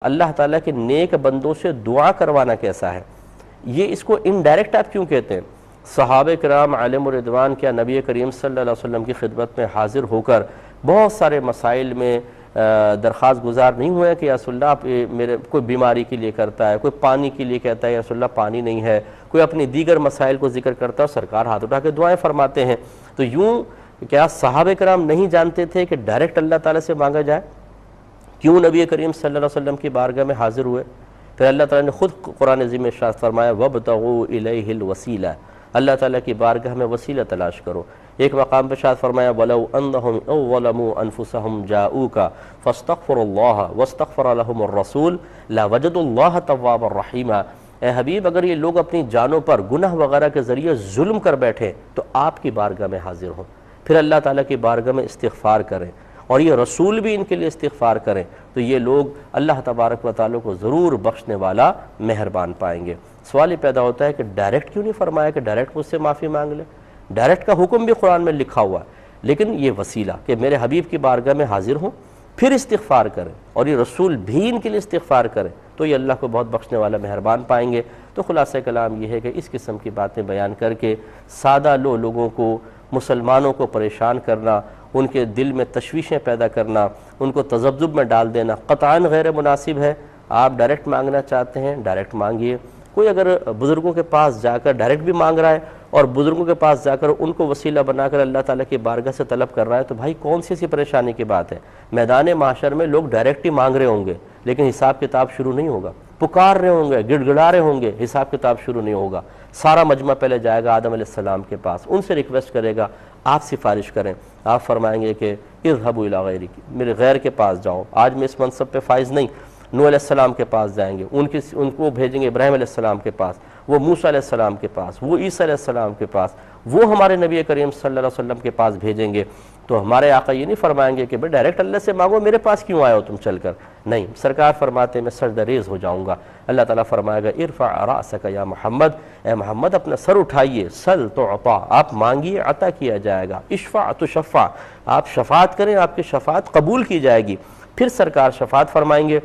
اللہ تعالیٰ کے نیک بندوں سے دعا کروانا کیسا ہے؟ یہ اس کو انڈائریکٹ آپ کیوں کہتے ہیں؟ صحابہ کرام علیہم الرضوان کیا نبی کریم صلی اللہ علیہ وسلم کی خدمت میں حاضر ہو کر بہت سارے مسائل میں درخواست گزار نہیں ہوئے کہ یا رسول اللہ آپ میرے کوئی بیماری کے لیے کرتا ہے، کوئی پانی کے لیے کہتا ہے یا رسول اللہ پانی نہیں ہے، کوئی اپنی دیگر مسائل کو ذکر کرتا ہے اور سرکار ہاتھ اٹھا کے دعائیں فرماتے ہیں؟ تو یوں کیا صحابہ کرام نہیں جانتے تھے کہ ڈائریکٹ اللہ تعالیٰ سے مانگا جائے؟ کیوں نبی کریم صلی اللہ علیہ وسلم کی بارگاہ میں حاضر ہوئے؟ پھر اللہ تعالیٰ نے خود قرآن عظیم میں ارشاد فرمایا وَابْتَغُوا إِلَيْهِ الْوَسِيلَةَ، اللہ تعالیٰ کی بارگاہ میں وسیلہ تلاش کرو۔ ایک مقام پہ ارشاد فرمایا وَلَوْ أَنَّهُمْ أَوْ ظَلَمُوا أَنفُسَهُمْ جَاءُوكَ فَاسْتَغْفَرُوا اللَّهَ وَاسْتَغْفَرَ لَهُمُ الرَّسُولُ لَوَجَدُوا اللَّهَ تَوَّابًا رَحِيمًا۔ اے حبیب، اگر یہ لوگ اپنی جانوں پر گناہ وغیرہ کے ذریعے ظلم کر بیٹھے تو آپ کی بارگاہ میں حاضر ہوں، پھر اللہ تعالیٰ کی بارگاہ میں استغفار کریں اور یہ رسول بھی ان کے لیے استغفار کریں تو یہ لوگ اللہ تبارک و تعالیٰ کو ضرور بخشنے والا مہربان پائیں گے۔ سوال یہ پیدا ہوتا ہے کہ ڈائریکٹ کیوں نہیں فرمایا کہ ڈائریکٹ مجھ سے معافی مانگ لے؟ ڈائریکٹ کا حکم بھی قرآن میں لکھا ہوا ہے، لیکن یہ وسیلہ کہ میرے حبیب کی بارگاہ میں حاضر ہوں پھر استغفار کریں اور یہ رسول بھی ان کے لیے استغفار کریں تو یہ اللہ کو بہت بخشنے والا مہربان پائیں گے۔ تو خلاصہ کلام یہ ہے کہ اس قسم کی باتیں بیان کر کے سادہ لوگوں کو، مسلمانوں کو پریشان کرنا، ان کے دل میں تشویشیں پیدا کرنا، ان کو تذبذب میں ڈال دینا قطعاً غیر مناسب ہے۔ آپ ڈائریکٹ مانگنا چاہتے ہیں ڈائریکٹ مانگیے۔ کوئی اگر بزرگوں کے پاس جا کر ڈائریکٹ بھی مانگ رہا ہے اور بزرگوں کے پاس جا کر ان کو وسیلہ بنا کر اللہ تعالیٰ کی بارگاہ سے طلب کر رہا ہے تو بھائی کون سی پریشانی کی بات ہے؟ میدان محشر میں لوگ ڈائریکٹ ہی مانگ رہے ہوں گے لیکن حساب کتاب شروع نہیں ہوگا، پکار رہے ہوں گے، گڑ گڑا رہے ہوں گے، حساب کتاب شروع نہیں ہوگا۔ سارا مجمع پہلے جائے گا آدم علیہ السلام کے پاس، ان سے ریکویسٹ کرے گا آپ سفارش کریں، آپ فرمائیں گے کہ اذهبوا الى غیری، میرے غیر کے پاس جاؤ، آج میں اس منصب پہ فائز نہیں۔ نوح علیہ السلام کے پاس جائیں گے، ان کو بھیجیں گے ابراہیم علیہ السلام کے پاس، وہ موسیٰ علیہ السلام کے پاس، وہ عیسیٰ علیہ السلام کے پاس، وہ ہمارے نبی کریم صلی اللہ علیہ وسلم کے پاس بھیجیں گے۔ تو ہمارے آقا یہ نہیں فرمائیں گے کہ بھئی ڈائریکٹ اللہ سے مانگو، میرے پاس کیوں آئے ہو تم چل کر؟ نہیں، سرکار فرماتے ہیں میں سجدہ ریز ہو جاؤں گا۔ اللہ تعالیٰ فرمائے گا ارفع رأسک یا محمد، اے محمد اپنا سر اٹھائیے، سل تعطا، آپ مانگیے عطا کیا جائے گا، اشفع تشفع، آپ شفاعت کریں آپ کی شفاعت قبول کی جائے گی۔ پھر سرکار شفاعت فرمائیں گے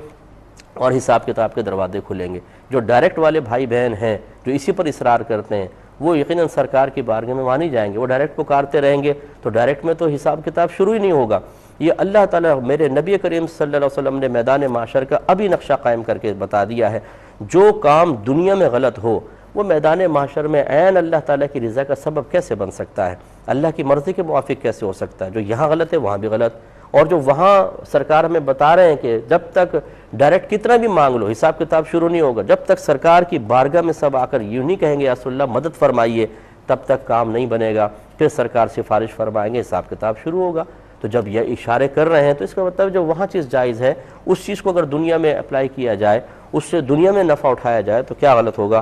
اور حساب کتاب کے دروازے کھلیں گے۔ جو ڈائریکٹ والے بھائی بہن ہیں جو اسی پر اصرار کرتے ہیں وہ یقیناً سرکار کی بارگاہ میں مانی جائیں گے، وہ ڈائریکٹ پکارتے رہیں گے تو ڈائریکٹ میں تو حساب کتاب شروع ہی نہیں ہوگا۔ یہ اللہ تعالیٰ میرے نبی کریم صلی اللہ علیہ وسلم نے میدان محشر کا ابھی نقشہ قائم کر کے بتا دیا ہے۔ جو کام دنیا میں غلط ہو وہ میدان محشر میں عین اللہ تعالیٰ کی رضا کا سبب کیسے بن سکتا ہے؟ اللہ کی مرضی کے موافق کیسے ہو سکتا ہے؟ جو یہاں غلط ہے وہاں بھی غلط، اور جو وہاں سرکار ہمیں بتا رہے ہیں کہ جب تک ڈائریکٹ کتنا بھی مانگ لو حساب کتاب شروع نہیں ہوگا، جب تک سرکار کی بارگاہ میں سب آ کر یوں نہیں کہیں گے یا رسول اللہ مدد فرمائیے تب تک کام نہیں بنے گا۔ پھر سرکار سفارش فرمائیں گے، حساب کتاب شروع ہوگا۔ تو جب یہ اشارے کر رہے ہیں تو اس کا مطلب جو وہاں چیز جائز ہے اس چیز کو اگر دنیا میں اپلائی کیا جائے، اس سے دنیا میں نفع اٹھایا جائے تو کیا غلط ہوگا؟